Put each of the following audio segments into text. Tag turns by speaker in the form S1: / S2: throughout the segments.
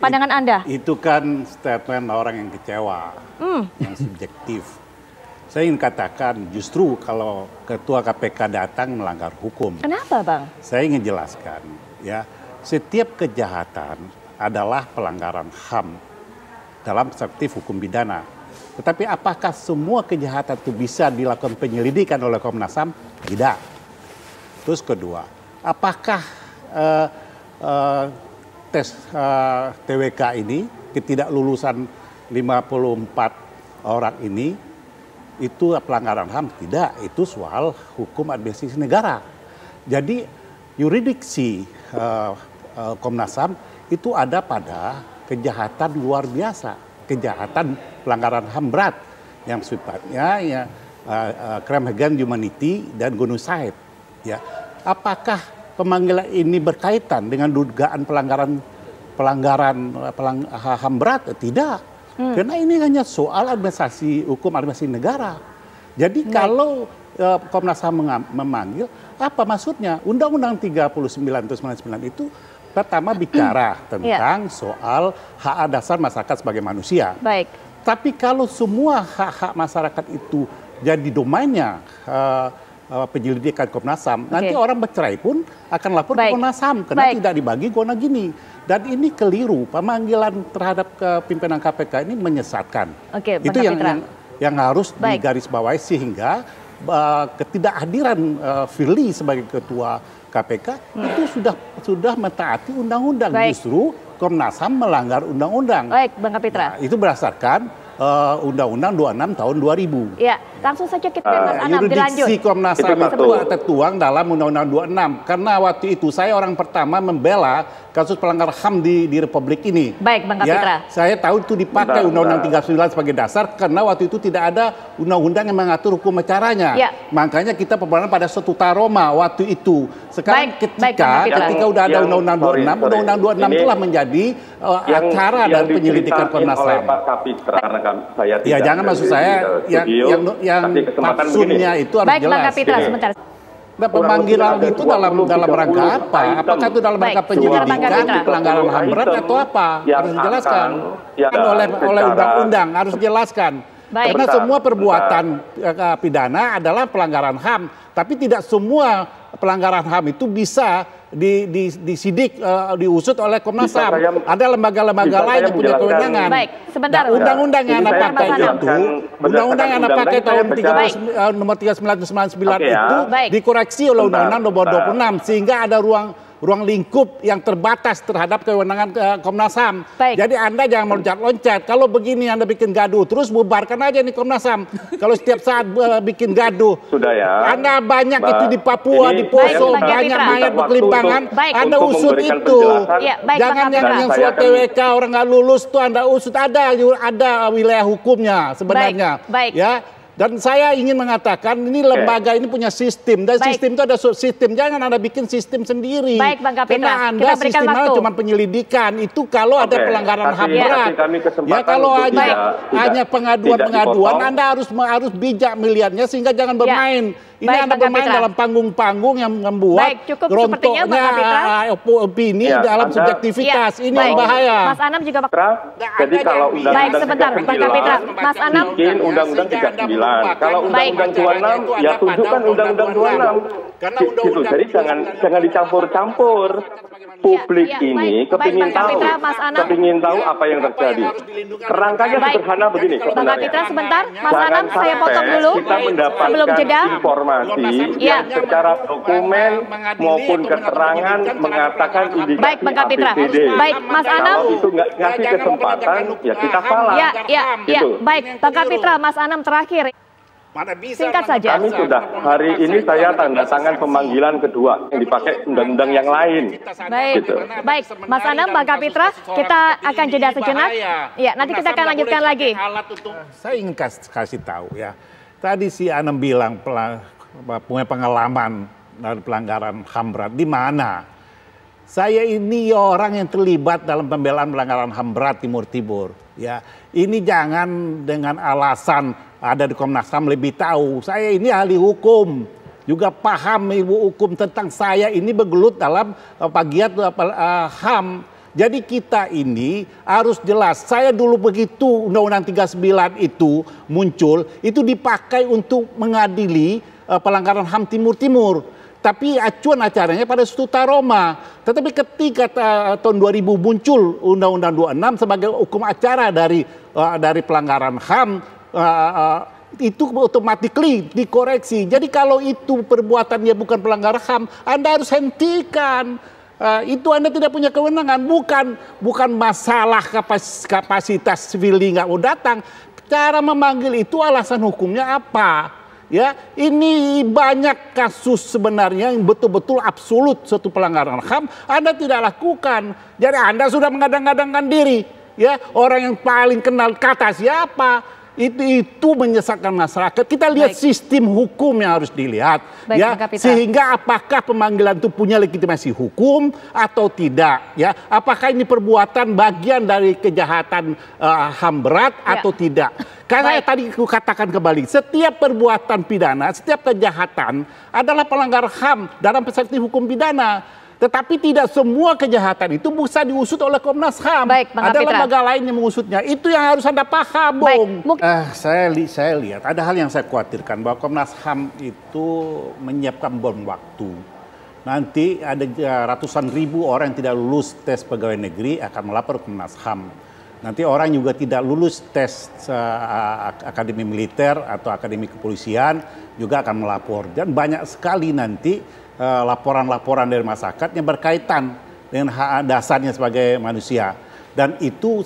S1: pandangan Anda?
S2: Itu kan statement orang yang kecewa, yang subjektif. Saya ingin katakan justru kalau Ketua KPK datang melanggar hukum.
S1: Kenapa, Bang?
S2: Saya ingin jelaskan, ya, setiap kejahatan adalah pelanggaran HAM dalam perspektif hukum pidana. Tetapi apakah semua kejahatan itu bisa dilakukan penyelidikan oleh Komnas HAM? Tidak. Terus kedua, apakah tes TWK ini, ketidaklulusan 54 orang ini, itu pelanggaran HAM? Tidak, itu soal hukum administrasi negara. Jadi yurisdiksi Komnas HAM itu ada pada kejahatan luar biasa, kejahatan pelanggaran HAM berat yang sifatnya ya crime against humanity dan genocide. Ya, apakah pemanggilan ini berkaitan dengan dugaan pelanggaran HAM berat? Tidak. Karena ini hanya soal administrasi hukum administrasi negara. Jadi kalau Komnas HAM memanggil, apa maksudnya? Undang-Undang 39 atau 99 itu pertama bicara tentang soal hak dasar masyarakat sebagai manusia.
S1: Baik.
S2: Tapi kalau semua hak-hak masyarakat itu jadi domainnya penyelidikan Komnas HAM, nanti orang bercerai pun akan lapor ke Komnas HAM karena tidak dibagi gona gini. Dan ini keliru, pemanggilan terhadap pimpinan KPK ini menyesatkan. Itu yang harus digarisbawahi sehingga ketidakhadiran Firly sebagai ketua KPK itu sudah mentaati undang-undang. Justru Komnas HAM melanggar undang-undang.
S1: Baik, Bang Kapitra.
S2: Nah, itu berdasarkan Undang-Undang 26 tahun 2000.
S1: Ya, langsung saja kita Mas Anam dilanjut.
S2: Yurisdiksi Komnas HAM itu tertuang dalam Undang-Undang 26. Karena waktu itu saya orang pertama membela kasus pelanggaran HAM di Republik ini.
S1: Baik, Bang Kapitra.
S2: Ya, saya tahu itu dipakai Undang-Undang 39 sebagai dasar karena waktu itu tidak ada undang-undang yang mengatur hukum acaranya. Ya. Makanya kita perbuatan pada Statuta Roma waktu itu. Sekarang ketika udah ada Undang-Undang 26, Undang-Undang 26 itulah menjadi acara dan penyelidikan Komnas HAM.
S3: Saya
S2: ya jangan maksud saya yang maksudnya itu harus jelas.
S1: Baik, Bang Kapitra, sebentar.
S2: Nah, pemanggilan itu dalam rangka apa? Apakah itu dalam rangka penyelidikan pelanggaran HAM berat atau apa? Harus dijelaskan. Oleh undang-undang harus dijelaskan. Karena semua perbuatan pidana adalah pelanggaran HAM, tapi tidak semua pelanggaran HAM itu bisa disidik, diusut oleh Komnas HAM. Ada lembaga-lembaga lain yang punya kewenangan.
S1: Baik, sebentar.
S2: Undang-undang yang Anda pakai itu, undang-undang yang Anda pakai tahun nomor 3999 itu dikoreksi oleh Undang-Undang nomor 26 sehingga ada ruang lingkup yang terbatas terhadap kewenangan Komnas HAM. Jadi Anda jangan meloncat-loncat. Kalau begini Anda bikin gaduh, terus bubarkan aja nih Komnas HAM. Kalau setiap saat bikin gaduh.
S3: Sudah ya.
S2: Anda banyak itu di Papua, di Poso, banyak mayat berkelimpangan. Anda usut itu. Jangan yang soal TWK orang nggak lulus tuh Anda usut. Ada wilayah hukumnya sebenarnya. Ya. Dan saya ingin mengatakan ini lembaga ini punya sistem dan sistem itu ada sistem, jangan Anda bikin sistem sendiri.
S1: Baik, Bang Kapitra.
S2: Karena Anda sistemnya cuma penyelidikan itu kalau ada pelanggaran HAM berat. Ya kalau hanya pengaduan Anda harus bijak melihatnya sehingga jangan bermain. Ini Anda bermain dalam panggung-panggung yang membuat rontoknya opini dalam subjektivitas. Ini yang bahaya.
S1: Mas Anam juga
S3: jadi kalau undang-undang
S1: sebentar, Bang Kapitra. Mas Anam
S3: bikin undang-undang 39. Kalau undang-undang 26 ya tunjukkan undang-undang 26. Gitu. Jadi jangan dicampur-campur. Publik ini kepingin tahu apa yang terjadi. Kerangkanya sederhana begini.
S1: Bang Kapitra sebentar, Mas Anam saya potong dulu.
S3: Kita mendapatkan informasi yang secara dokumen maupun keterangan mengatakan indikasi
S1: Baik, Bang Kapitra. Baik, Mas Anam.
S3: Kalau itu nggak ngasih kesempatan, ya kita salah.
S1: Ya. Baik, Bang Kapitra, Mas Anam terakhir. Singkat saja.
S3: Kami sudah hari ini saya tanda tangan pemanggilan kedua yang dipakai undang-undang yang lain.
S1: Baik, gitu. Baik, Mas Anam, Bang Kapitra, kita akan jeda sejenak. Ya, nanti kita akan lanjutkan lagi.
S2: Saya ingin kasih tahu ya. Tadi si Anam bilang punya pengalaman dari pelanggaran HAM berat. Di mana? Saya ini orang yang terlibat dalam pembelaan pelanggaran HAM berat Timur. Ya, ini jangan dengan alasan ada di Komnas HAM lebih tahu. Saya ini ahli hukum, juga paham ilmu hukum tentang saya ini bergelut dalam bagian HAM. Jadi kita ini harus jelas. Saya dulu begitu Undang-Undang 39 itu muncul, itu dipakai untuk mengadili pelanggaran HAM Timur-Timur. Tapi acuan acaranya pada Statuta Roma. Tetapi ketika tahun 2000 muncul Undang-Undang 26 sebagai hukum acara dari pelanggaran HAM, itu otomatis dikoreksi. Jadi kalau itu perbuatannya bukan pelanggaran HAM, Anda harus hentikan. Itu Anda tidak punya kewenangan, bukan masalah kapasitas Firly nggak mau datang. Cara memanggil itu alasan hukumnya apa? Ya, ini banyak kasus sebenarnya yang betul-betul absolut suatu pelanggaran HAM Anda tidak lakukan. Jadi Anda sudah mengadang-adangkan diri, ya, orang yang paling kenal kata siapa. Itu menyesatkan masyarakat. Kita lihat sistem hukum yang harus dilihat, ya, sehingga apakah pemanggilan itu punya legitimasi hukum atau tidak, ya, apakah ini perbuatan bagian dari kejahatan HAM berat atau tidak. Karena tadi aku katakan kembali, setiap perbuatan pidana, setiap kejahatan adalah pelanggar HAM dalam perspektif hukum pidana. Tetapi tidak semua kejahatan itu bisa diusut oleh Komnas HAM. Ada lembaga lain yang mengusutnya. Itu yang harus Anda paham, Bung. Saya lihat ada hal yang saya khawatirkan bahwa Komnas HAM itu menyiapkan bom waktu. Nanti ada ratusan ribu orang yang tidak lulus tes pegawai negeri akan melapor ke Komnas HAM. Nanti orang juga tidak lulus tes akademi militer atau akademi kepolisian juga akan melapor. Dan banyak sekali nanti laporan-laporan dari masyarakat yang berkaitan dengan hak dasarnya sebagai manusia. Dan itu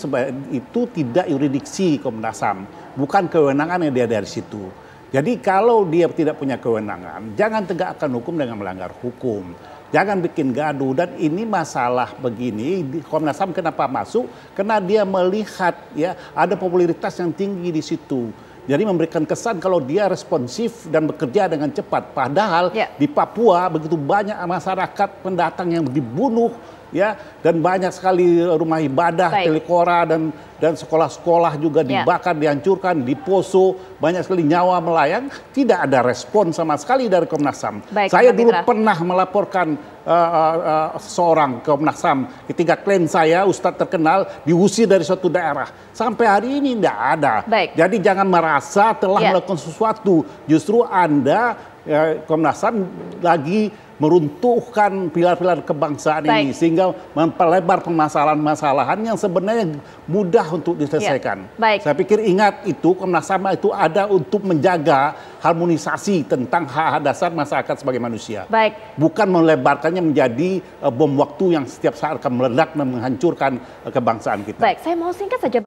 S2: tidak yurisdiksi Komnas HAM, bukan kewenangan yang dia dari situ. Jadi kalau dia tidak punya kewenangan, jangan tegakkan hukum dengan melanggar hukum. Jangan bikin gaduh. Dan ini masalah begini, Komnas HAM kenapa masuk? Karena dia melihat, ya, ada popularitas yang tinggi di situ. Jadi memberikan kesan kalau dia responsif dan bekerja dengan cepat. Padahal di Papua begitu banyak masyarakat pendatang yang dibunuh, ya, dan banyak sekali rumah ibadah, telekora dan sekolah-sekolah juga dibakar, dihancurkan, di Poso, banyak sekali nyawa melayang. Tidak ada respon sama sekali dari Komnas HAM. Saya dulu pernah melaporkan seorang Komnas HAM ketika klien saya, Ustadz terkenal, diusir dari suatu daerah. Sampai hari ini tidak ada. Jadi jangan merasa telah melakukan sesuatu. Justru Anda, Komnas HAM, lagi meruntuhkan pilar-pilar kebangsaan ini sehingga memperlebar permasalahan-masalahan yang sebenarnya mudah untuk diselesaikan. Saya pikir ingat itu, Komnas HAM itu ada untuk menjaga harmonisasi tentang hak dasar masyarakat sebagai manusia. Bukan melebarkannya menjadi bom waktu yang setiap saat akan meledak dan menghancurkan kebangsaan kita.
S1: Saya mau singkat saja.